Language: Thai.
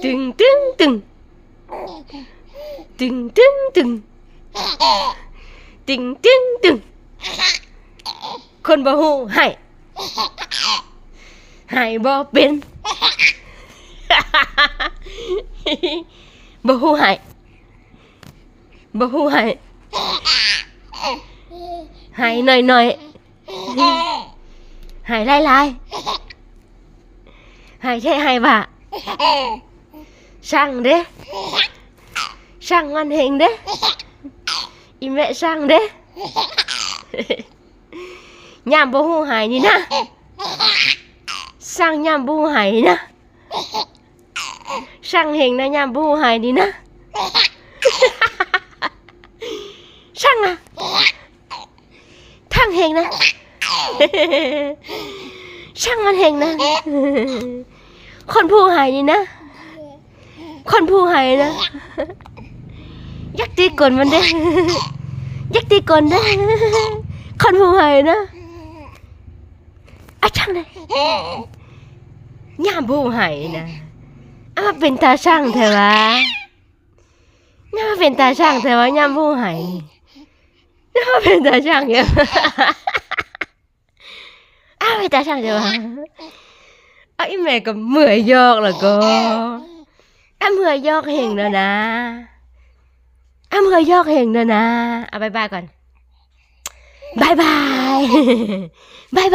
ตึงตึงตึงตึงตึงตึงตึงตึงตึงคนบ่ฮู้ให้บ่เป็นบ่ฮู้ให้หน่อยๆให้หลายๆให้แค่ให้บ่าสั่งเด้สั่งมันเฮงเด้อีแม่สั่งเด้ยามบ่ฮู้ให้นี่นะสั่งยามบ่ฮู้ให้นะสั่งเฮงนะยามบ่ฮู้ให้นี่นะสั่งอ่ะทั้งเฮงนะช่างมันเฮงนะคนผู้หายนี่นะคนผู้หายนะยักตีกลมันเด้ยักตีกลเด้คนผู้หายนะช่างเลยย่าผู้หายนะมาเป็นตาช่างเถอะวะย่าเป็นตาช่างเถอะวะย่าผู้หายย่าเป็นตาช่างเยอะเป็นตาช่างเถอะวะไอ้แม่ก็เมื่อยยอกแล้วก็เมื่อยยอกเฮงแล้วนะเมื่อยยอกเฮงแล้วนะบ๊ายบายก่อนบ๊ายบาย